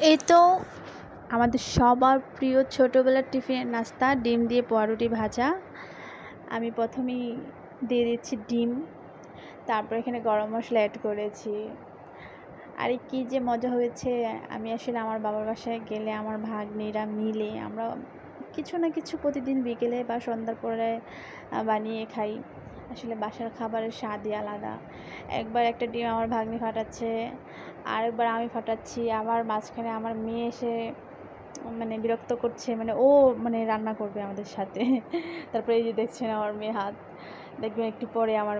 এই তো আমাদের সবার প্রিয় ছোটোবেলার টিফিনের নাস্তা, ডিম দিয়ে পাউরুটি ভাজা। আমি প্রথমেই দিয়ে দিচ্ছি ডিম, তারপর এখানে গরম মশলা অ্যাড করেছি। আরে কী যে মজা হয়েছে! আমি আসলে আমার বাবার বাসায় গেলে আমার ভাগ্নিরা মিলে আমরা কিছু না কিছু প্রতিদিন বিকেলে বা সন্ধ্যার পরে বানিয়ে খাই। আসলে বাসার খাবারের স্বাদই আলাদা। একবার একটা ডিম আমার ভাগ্নি ফাটাচ্ছে, আরেকবার আমি ফাটাচ্ছি, আবার মাঝখানে আমার মেয়ে এসে বিরক্ত করছে, ও রান্না করবে আমাদের সাথে। তারপরে এই যে দেখছেন আমার মেয়ে হাত, দেখবেন একটু পরে আমার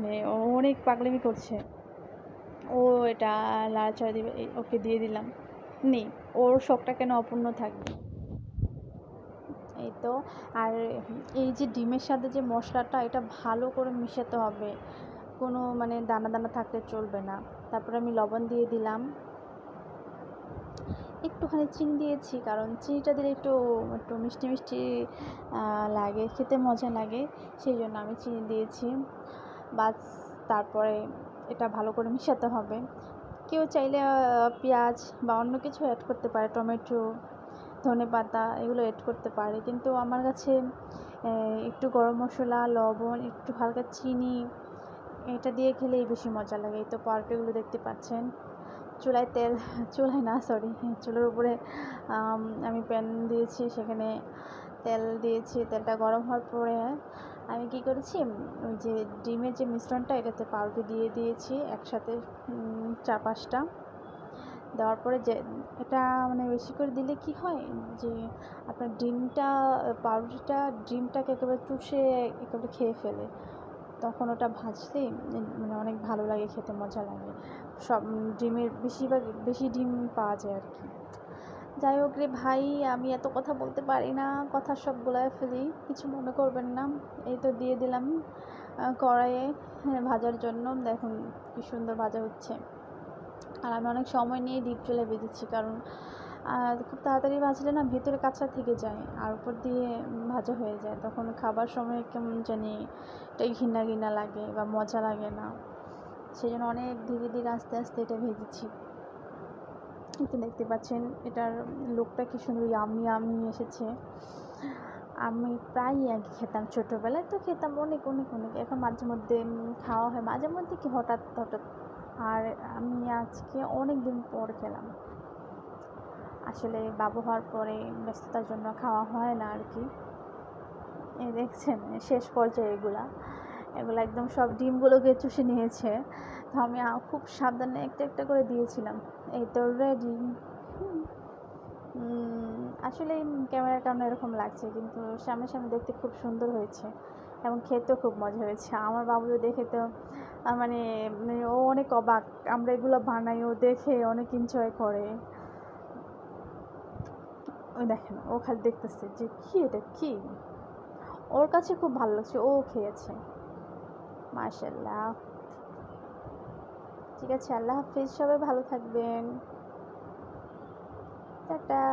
মেয়ে ও অনেক পাগলামি করছে। ও এটা নাড়াচাড়া দিবে, ওকে দিয়ে দিলাম, নেই, ওর শখটা কেন অপূর্ণ থাকবে। এই তো। আর এই যে ডিমের সাথে যে মশলাটা, এটা ভালো করে মিশাতে হবে, কোনো দানা দানা থাকলে চলবে না। তারপরে আমি লবণ দিয়ে দিলাম, একটুখানি চিনি দিয়েছি, কারণ চিনিটা দিলে একটু একটু মিষ্টি মিষ্টি লাগে, খেতে মজা লাগে, সেই জন্য আমি চিনি দিয়েছি। বাস, তারপরে এটা ভালো করে মিশাতে হবে। কেউ চাইলে পেঁয়াজ বা অন্য কিছু অ্যাড করতে পারে, টমেটো, ধনেপাতা এগুলো অ্যাড করতে পারে, কিন্তু আমার কাছে একটু গরম মশলা, লবণ, একটু হালকা চিনি, এটা দিয়ে খেলেই বেশি মজা লাগে। এই তো পাউরুটিগুলো দেখতে পাচ্ছেন, চুলার উপরে আমি প্যান দিয়েছি, সেখানে তেল দিয়েছি। তেলটা গরম হওয়ার পরে আমি কী করেছি, ওই যে ডিমের যে মিশ্রণটা, এটাতে পাউরুটি দিয়ে দিয়েছি একসাথে 4-5টা। দেওয়ার পরে যে এটা বেশি করে দিলে কি হয় যে আপনার পাউরুটিটা ডিমটাকে একেবারে চুষে একেবারে খেয়ে ফেলে। তখন ওটা ভাজলে অনেক ভালো লাগে, খেতে মজা লাগে। সব ডিমের বেশি ডিম পাওয়া যায় আর কি। যাই হোক রে ভাই, আমি এত কথা বলতে পারি না, কথা সব গুলায় ফেলি, কিছু মনে করবেন না। এই তো দিয়ে দিলাম কড়াইয়ে ভাজার জন্য। দেখুন কি সুন্দর ভাজা হচ্ছে। আর আমি অনেক সময় নিয়ে ডিপ চুলায় ভেজেছি, কারণ খুব তাড়াতাড়ি ভাজলে না ভেতরে কাঁচা থেকে যায়, আর উপর দিয়ে ভাজা হয়ে যায়, তখন খাবার সময় কেমন জানি এটা ঘৃণা ঘৃণা লাগে বা মজা লাগে না, সেই জন্য অনেক ধীরে ধীরে আস্তে আস্তে এটা ভেজেছি। তো দেখতে পাচ্ছেন এটার লুকটা কি সুন্দর, ইয়ামি ইয়ামি এসেছে। আমি প্রায়ই আগে খেতাম, ছোটোবেলায় তো খেতাম অনেক অনেক অনেক, এখন মাঝে মধ্যে খাওয়া হয়, মাঝে মধ্যে কি হঠাৎ হঠাৎ। আর আমি আজকে অনেক দিন পর খেলাম, আসলে বাবু হওয়ার পরে ব্যস্ততার জন্য খাওয়া হয় না আর কি। এই দেখছেন শেষ পর্যায়ে এগুলা একদম সব ডিমগুলোকে চুষে নিয়েছে। তো আমি খুব সাবধানে একটা একটা করে দিয়েছিলাম। এই তো রেডি। আসলে ক্যামেরার কারণে এরকম লাগছে, কিন্তু সামনে দেখতে খুব সুন্দর হয়েছে এবং খেতেও খুব মজা হয়েছে। আমার বাবু তো দেখে তো ও অনেক অবাক, আমরা এগুলো বানাই, ও দেখে অনেক এনজয় করে। ওই দেখেন, ও খালি দেখতেছে যে কি এটা কি, ওর কাছে খুব ভালো লাগছে, ও খেয়েছে। মাশাআল্লাহ। ঠিক আছে, আল্লাহ হাফিজ, সবাই ভালো থাকবেন, টাটা।